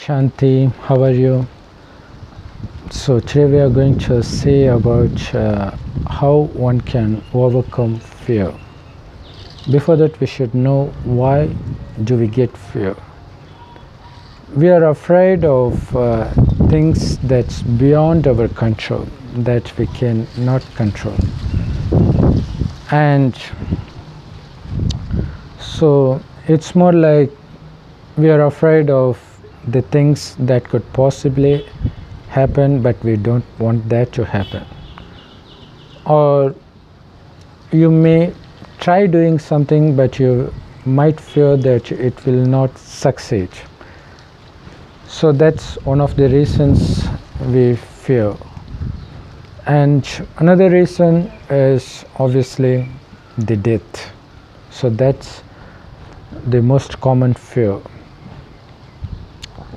Shanti, how are you? So today we are going to see about how one can overcome fear. Before that, we should know why do we get fear. We are afraid of things that's beyond our control, that we cannot control. And so it's more like we are afraid of the things that could possibly happen, but we don't want that to happen. Or you may try doing something, but you might fear that it will not succeed. So that's one of the reasons we fear. And another reason is obviously the death. So that's the most common fear.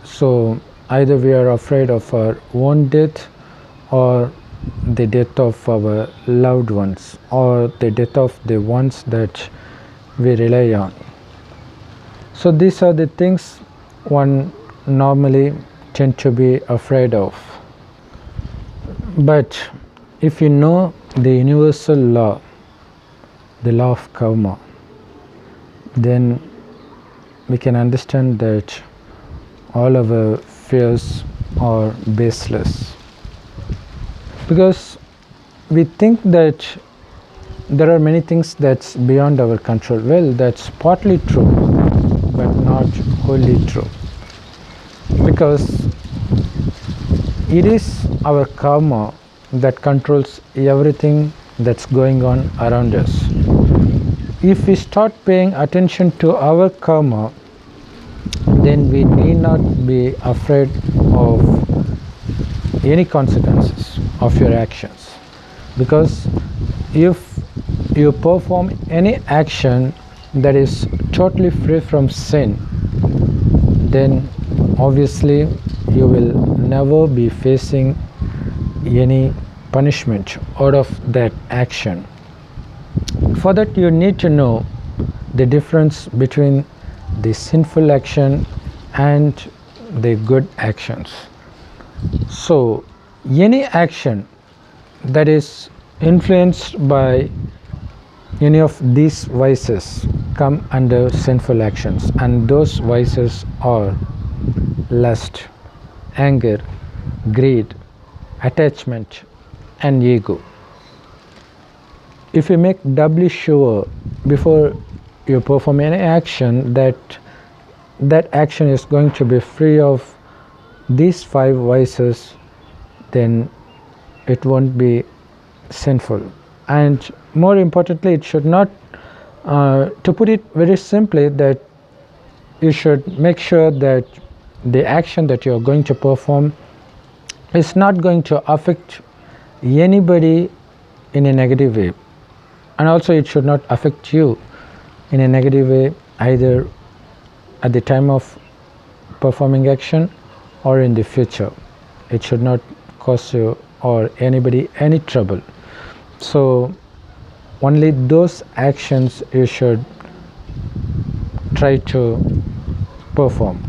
So either we are afraid of our own death, or the death of our loved ones, or the death of the ones that we rely on. So these are the things one normally tend to be afraid of. But if you know the universal law, the law of Kamma, then we can understand that all our fears are baseless. Because we think that there are many things that's beyond our control. Well, that's partly true, but not wholly true. Because it is our karma that controls everything that's going on around us. If we start paying attention to our karma, then we need not be afraid of any consequences of your actions. Because if you perform any action that is totally free from sin, then obviously you will never be facing any punishment out of that action. For that, you need to know the difference between the sinful action and the good actions. So any action that is influenced by any of these vices come under sinful actions, and those vices are lust, anger, greed, attachment, and ego. If you make doubly sure before you perform any action that that action is going to be free of these 5 vices, then it won't be sinful. And more importantly, it should not, to put it very simply, that you should make sure that the action that you are going to perform is not going to affect anybody in a negative way, and also it should not affect you in a negative way, either at the time of performing action or in the future. It should not cause you or anybody any trouble. So only those actions you should try to perform.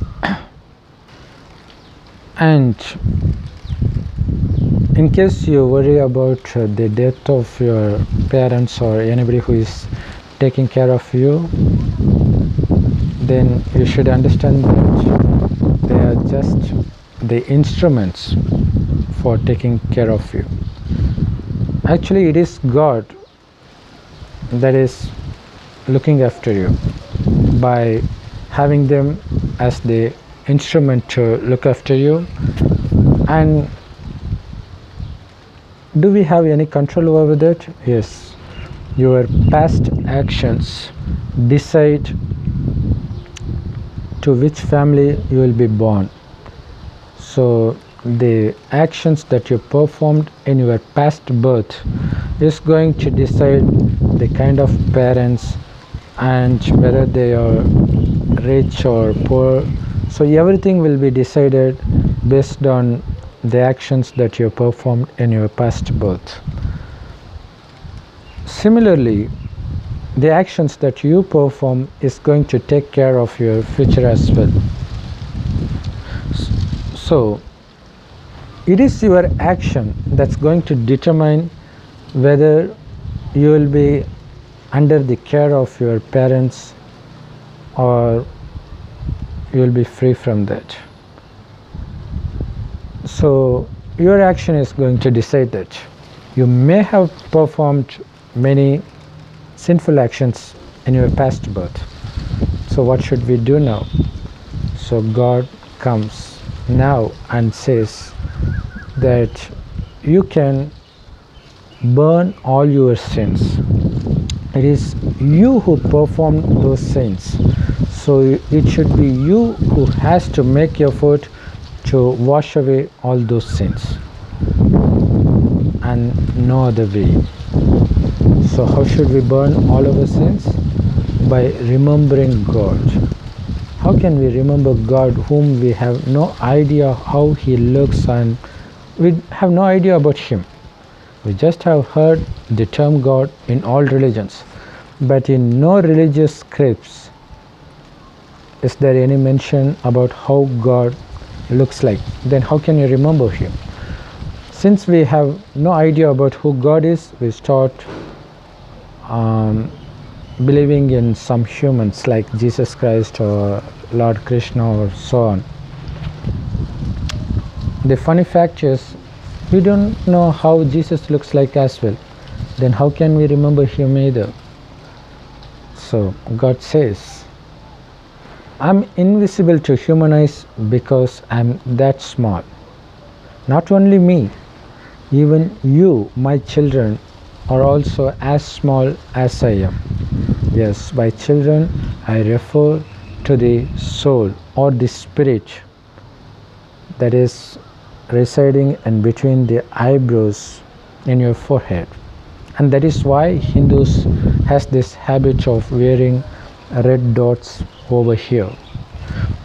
And in case you worry about the death of your parents or anybody who is taking care of you, then you should understand that they are just the instruments for taking care of you. Actually, it is God that is looking after you by having them as the instrument to look after you. And do we have any control over that? Yes. Your past actions decide to which family you will be born. So the actions that you performed in your past birth is going to decide the kind of parents and whether they are rich or poor. So everything will be decided based on the actions that you performed in your past birth. Similarly, the actions that you perform is going to take care of your future as well. So it is your action that's going to determine whether you will be under the care of your parents or you will be free from that. So your action is going to decide that. You may have performed many sinful actions in your past birth. So what should we do now? So God comes now and says that you can burn all your sins. It is you who performed those sins. So it should be you who has to make effort to wash away all those sins, and no other way. So how should we burn all of our sins? By remembering God. How can we remember God whom we have no idea how He looks and we have no idea about Him? We just have heard the term God in all religions, but in no religious scripts is there any mention about how God looks like. Then how can you remember Him? Since we have no idea about who God is, we start believing in some humans like Jesus Christ or Lord Krishna or so on. The funny fact is, we don't know how Jesus looks like as well. Then how can we remember Him either? So God says, I'm invisible to human eyes because I'm that small. Not only me, even you, my children, are also as small as I am. Yes, by children I refer to the soul or the spirit that is residing in between the eyebrows in your forehead. And that is why Hindus has this habit of wearing red dots over here.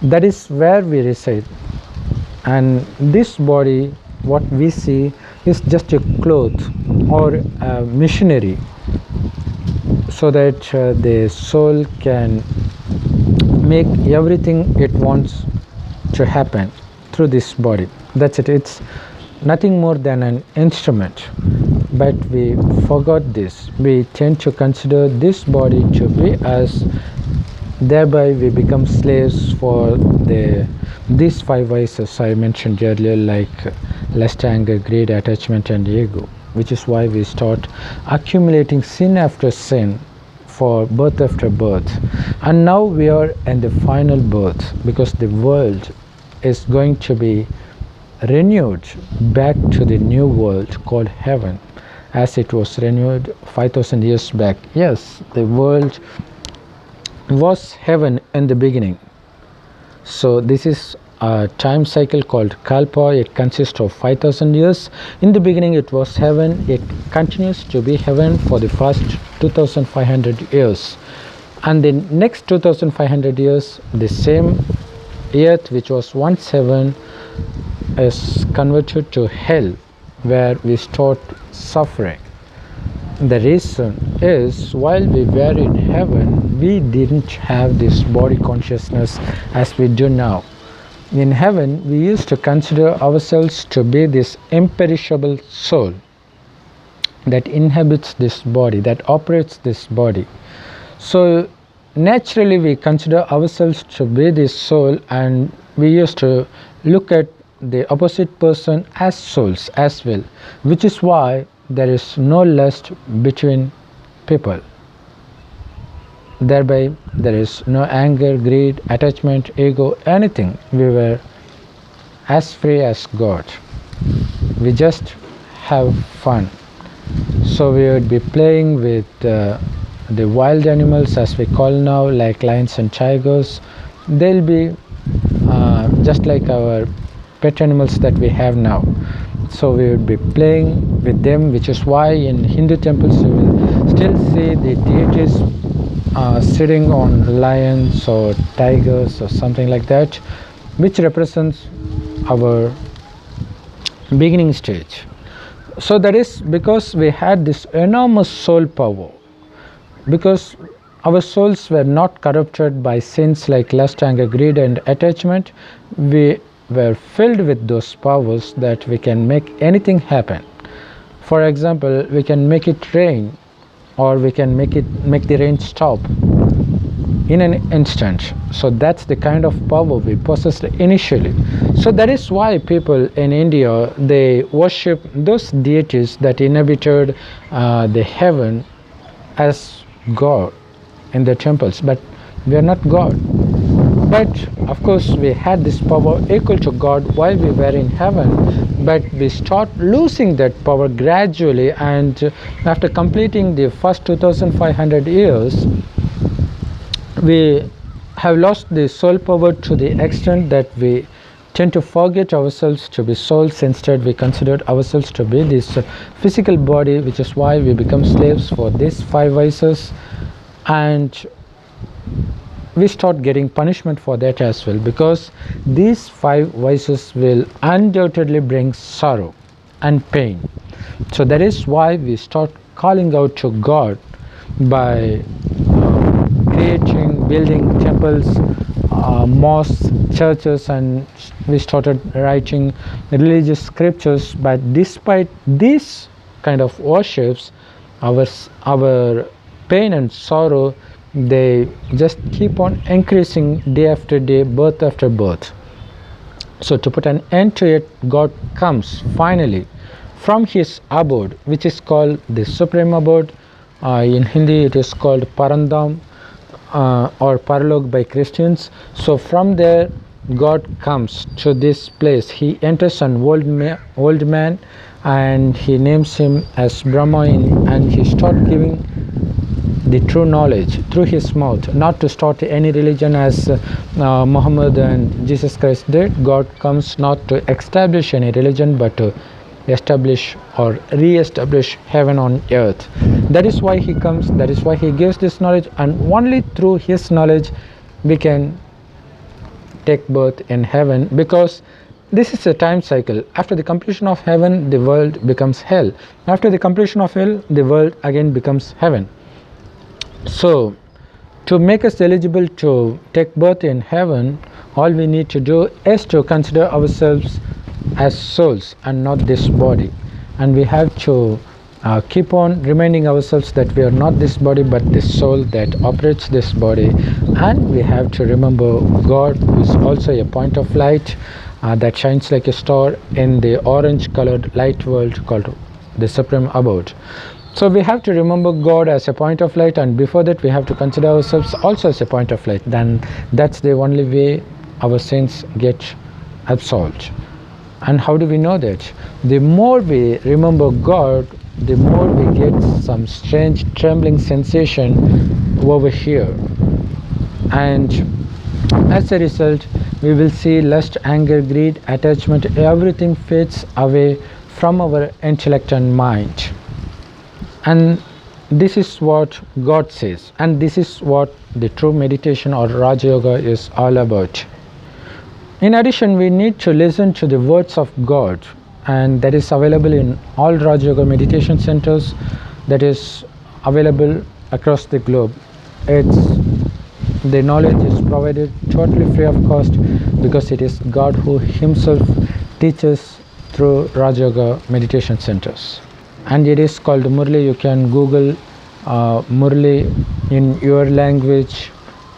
That is where we reside. And this body, what we see, is just a cloth or a machinery so that the soul can make everything it wants to happen through this body. That's it. It's nothing more than an instrument. But we forgot this. We tend to consider this body to be us. Thereby we become slaves for these five vices I mentioned earlier, like lust, anger, greed, attachment and ego, which is why we start accumulating sin after sin for birth after birth. And now we are in the final birth, because the world is going to be renewed back to the new world called heaven, as it was renewed 5,000 years back. Yes, the world was heaven in the beginning. So this is a time cycle called Kalpa. It consists of 5,000 years. In the beginning it was heaven. It continues to be heaven for the first 2,500 years. And the next 2,500 years, the same earth which was once heaven is converted to hell, where we start suffering. The reason is, while we were in heaven, we didn't have this body consciousness as we do now. In heaven, we used to consider ourselves to be this imperishable soul that inhabits this body, that operates this body. So naturally we consider ourselves to be this soul, and we used to look at the opposite person as souls as well, which is why there is no lust between people. Thereby there is no anger, greed, attachment, ego, anything. We were as free as God. We just have fun. So we would be playing with the wild animals, as we call now, like lions and tigers. They'll be just like our pet animals that we have now. So we would be playing with them, which is why in Hindu temples you will still see the deities sitting on lions or tigers or something like that, which represents our beginning stage. So that is because we had this enormous soul power, because our souls were not corrupted by sins like lust, anger, greed and attachment. We were filled with those powers that we can make anything happen. For example, we can make it rain, or we can make the rain stop in an instant. So that's the kind of power we possessed initially. So that is why people in India, they worship those deities that inhabited the heaven as God in the temples. But we are not God. But of course we had this power equal to God while we were in heaven, but we start losing that power gradually, and after completing the first 2500 years, we have lost the soul power to the extent that we tend to forget ourselves to be souls. Instead, we considered ourselves to be this physical body, which is why we become slaves for these five vices, and we start getting punishment for that as well, because these five vices will undoubtedly bring sorrow and pain. So that is why we start calling out to God by creating, building temples, mosques, churches, and we started writing religious scriptures. But despite these kind of worships, our pain and sorrow, they just keep on increasing day after day, birth after birth. So to put an end to it, God comes finally from his abode, which is called the supreme abode. In Hindi it is called Parandam or Paralok by Christians. So from there God comes to this place. He enters an old man, and he names him as Brahma, and he starts giving the true knowledge through his mouth, not to start any religion as Muhammad and Jesus Christ did. God comes not to establish any religion, but to establish or re-establish heaven on earth. That is why he comes, that is why he gives this knowledge, and only through his knowledge we can take birth in heaven, because this is a time cycle. After the completion of heaven, the world becomes hell. After the completion of hell, the world again becomes heaven. So to make us eligible to take birth in heaven, all we need to do is to consider ourselves as souls and not this body, and we have to keep on reminding ourselves that we are not this body but this soul that operates this body. And we have to remember God, who is also a point of light that shines like a star in the orange colored light world called the supreme abode. So we have to remember God as a point of light, and before that we have to consider ourselves also as a point of light. Then that's the only way our sins get absolved. And how do we know that? The more we remember God, the more we get some strange trembling sensation over here, and as a result we will see lust, anger, greed, attachment, everything fades away from our intellect and mind. And this is what God says, and this is what the true meditation or Rajayoga is all about. In addition, we need to listen to the words of God, and that is available in all Rajayoga meditation centers, that is available across the globe. The knowledge is provided totally free of cost, because it is God who himself teaches through Rajayoga meditation centers. And it is called Murli. You can Google Murli in your language,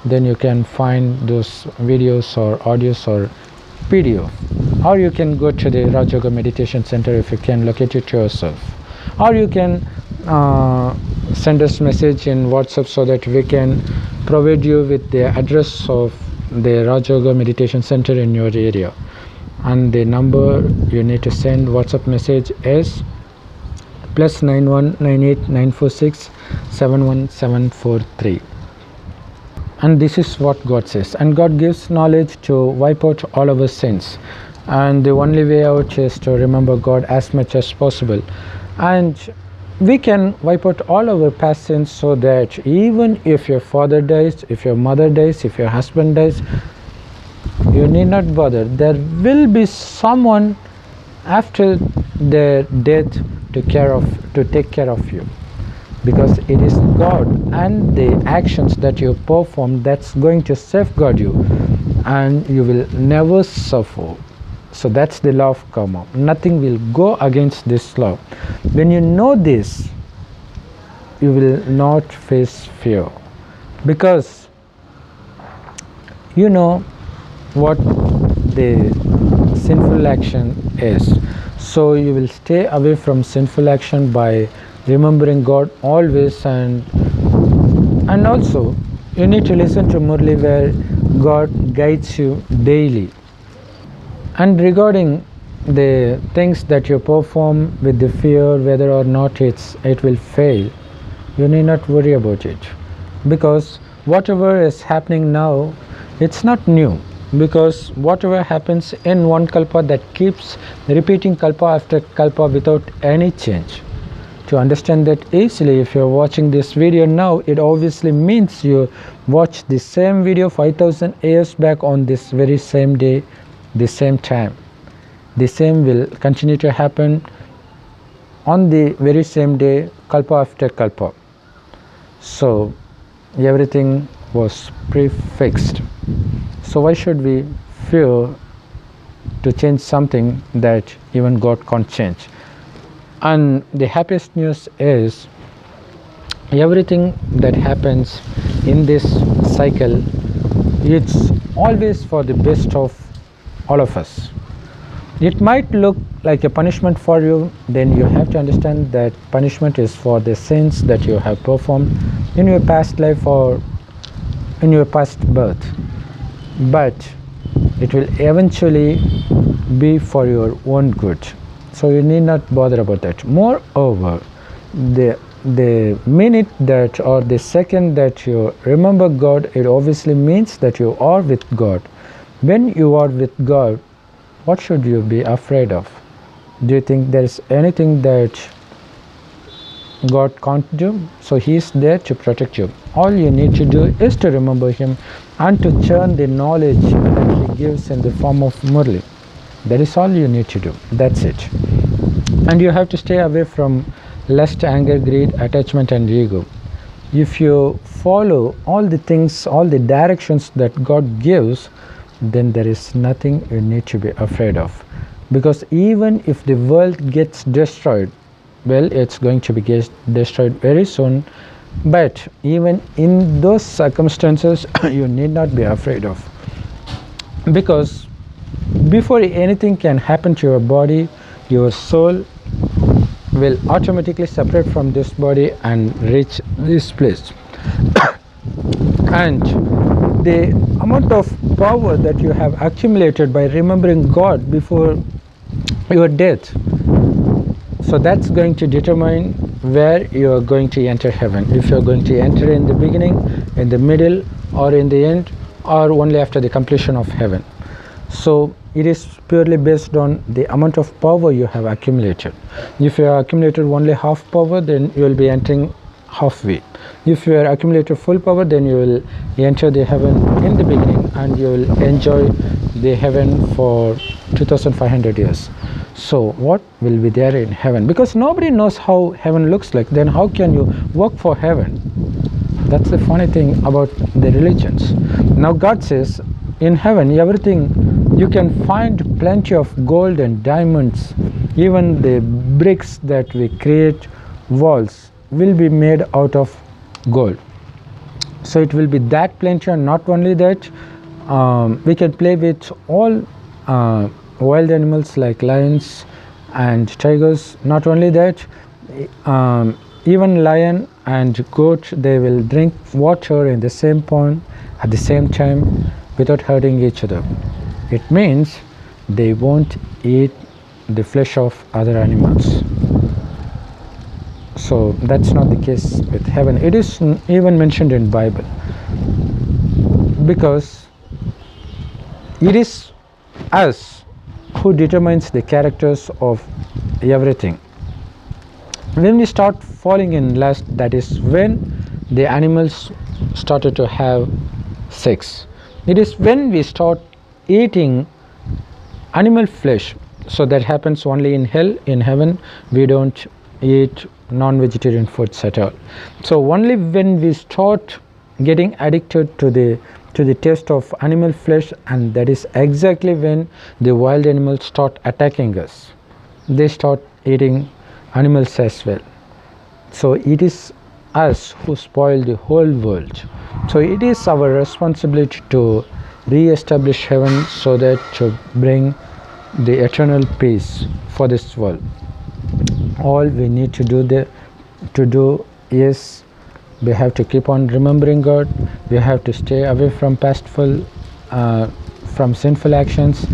then you can find those videos or audios or PDF. Or you can go to the Rajayoga meditation center if you can locate it yourself. Or you can send us message in WhatsApp so that we can provide you with the address of the Rajayoga meditation center in your area. And the number you need to send WhatsApp message is +91 98 946 71743. And this is what God says. And God gives knowledge to wipe out all our sins, and the only way out is to remember God as much as possible. And we can wipe out all our past sins, so that even if your father dies, if your mother dies, if your husband dies, you need not bother. There will be someone after their death to take care of you, because it is God and the actions that you perform that's going to safeguard you, and you will never suffer So that's the law of karma. Nothing will go against this law. When you know this, you will not face fear, because you know what the sinful action is. So you will stay away from sinful action by remembering God always, and also you need to listen to Murli where God guides you daily. And regarding the things that you perform with the fear whether or not it will fail, you need not worry about it, because whatever is happening now, it's not new, because whatever happens in one kalpa, that keeps repeating kalpa after kalpa without any change. To understand that easily, if you're watching this video now, it obviously means you watched the same video 5000 years back on this very same day, the same time. The same will continue to happen on the very same day, kalpa after kalpa. So everything was prefixed. So why should we fear to change something that even God can't change? And the happiest news is, everything that happens in this cycle, it's always for the best of all of us. It might look like a punishment for you, then you have to understand that punishment is for the sins that you have performed in your past life or in your past birth, but it will eventually be for your own good. So you need not bother about that. Moreover, the minute that or the second that you remember God, it obviously means that you are with God. When you are with God, what should you be afraid of? Do you think there is anything that God can't do? So He is there to protect you. All you need to do is to remember Him and to churn the knowledge that He gives in the form of Murli. That is all you need to do. That's it. And you have to stay away from lust, anger, greed, attachment, and ego. If you follow all the things, all the directions that God gives, then there is nothing you need to be afraid of. Because even if the world gets destroyed, well, it's going to be destroyed very soon, but even in those circumstances, you need not be afraid of. Because before anything can happen to your body, your soul will automatically separate from this body and reach this place. And the amount of power that you have accumulated by remembering God before your death, so that's going to determine where you are going to enter heaven. If you are going to enter in the beginning, in the middle, or in the end, or only after the completion of heaven. So it is purely based on the amount of power you have accumulated. If you have accumulated only half power, then you will be entering halfway. If you are accumulated full power, then you will enter the heaven in the beginning and you will enjoy the heaven for 2500 years. So what will be there in heaven? Because nobody knows how heaven looks like, then how can you work for heaven? That's the funny thing about the religions. Now God says, in heaven everything you can find plenty of gold and diamonds. Even the bricks that we create, walls, will be made out of gold. So it will be that plenty. And not only that, we can play with all wild animals like lions and tigers. Not only that, even lion and goat, they will drink water in the same pond at the same time without hurting each other. It means they won't eat the flesh of other animals. So that's not the case with heaven. It is even mentioned in Bible, because it is us who determines the characters of everything. When we start falling in lust, that is when the animals started to have sex. It is when we start eating animal flesh. So that happens only in hell. In heaven we don't eat non-vegetarian foods at all. So only when we start getting addicted to the to the taste of animal flesh, and that is exactly when the wild animals start attacking us. They start eating animals as well. So it is us who spoil the whole world. So it is our responsibility to re-establish heaven, so that to bring the eternal peace for this world. All we need to do is we have to keep on remembering God. We have to stay away from from sinful actions.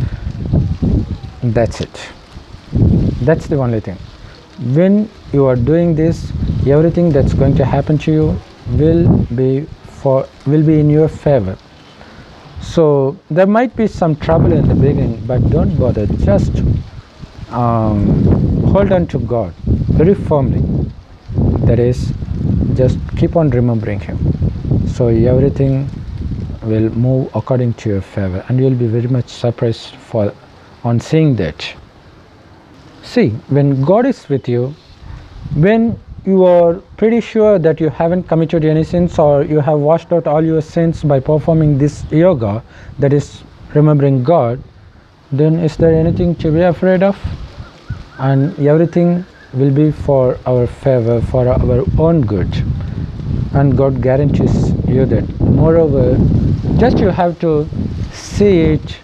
That's it. That's the only thing. When you are doing this, everything that's going to happen to you will be in your favor. So there might be some trouble in the beginning, but don't bother. Just hold on to God very firmly. That is, just keep on remembering Him. So everything will move according to your favor, and you will be very much surprised on seeing that. See, when God is with you, when you are pretty sure that you haven't committed any sins, or you have washed out all your sins by performing this yoga, that is remembering God, then is there anything to be afraid of? And everything will be for our favor, for our own good, and God guarantees you that. Moreover, just you have to see it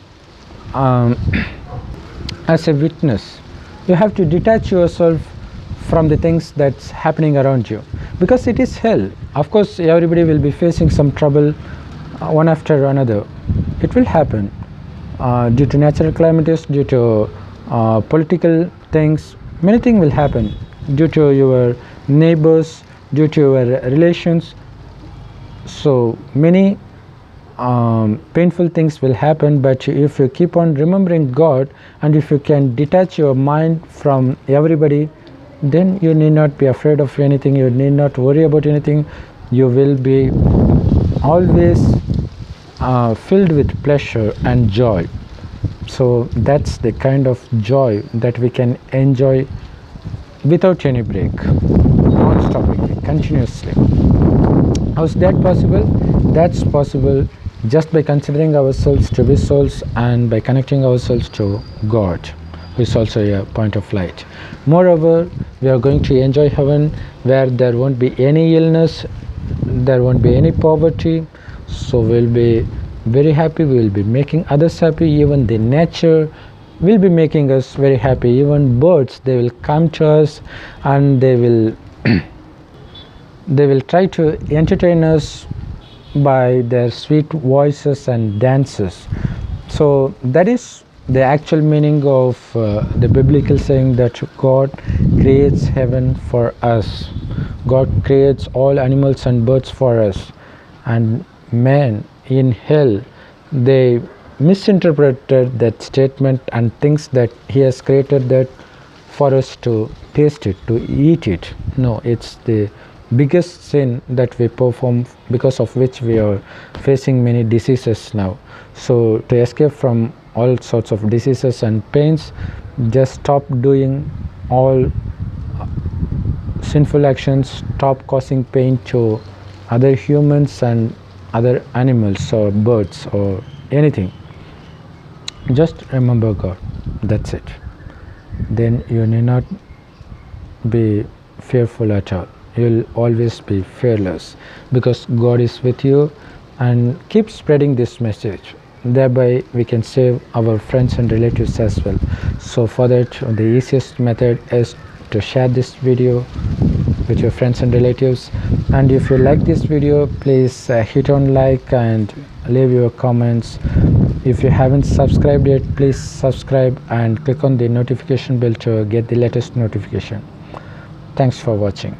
as a witness. You have to detach yourself from the things that's happening around you, because it is hell. Of course, everybody will be facing some trouble one after another. It will happen due to natural calamities, due to political things. Many things will happen due to your neighbors, due to your relations. So many painful things will happen, but if you keep on remembering God, and if you can detach your mind from everybody, then you need not be afraid of anything. You need not worry about anything. You will be always filled with pleasure and joy. So that's the kind of joy that we can enjoy without any break, non-stopping, continuously. How is that possible? That's possible just by considering ourselves to be souls, and by connecting ourselves to God, who is also a point of light. Moreover, we are going to enjoy heaven, where there won't be any illness, there won't be any poverty. So we'll be very happy. We will be making others happy. Even the nature will be making us very happy. Even birds, they will come to us, and they will they will try to entertain us by their sweet voices and dances. So that is the actual meaning of the biblical saying that God creates heaven for us. God creates all animals and birds for us, and man in hell, they misinterpreted that statement and thinks that He has created that for us to taste it, to eat it. No, it's the biggest sin that we perform, because of which we are facing many diseases now. So to escape from all sorts of diseases and pains, just stop doing all sinful actions, stop causing pain to other humans and other animals or birds or anything. Just remember God. That's it. Then you need not be fearful at all. You'll always be fearless, because God is with you. And keep spreading this message. Thereby we can save our friends and relatives as well. So for that, the easiest method is to share this video with your friends and relatives. And if you like this video, please hit on like and leave your comments. If you haven't subscribed yet, please subscribe and click on the notification bell to get the latest notification. Thanks for watching.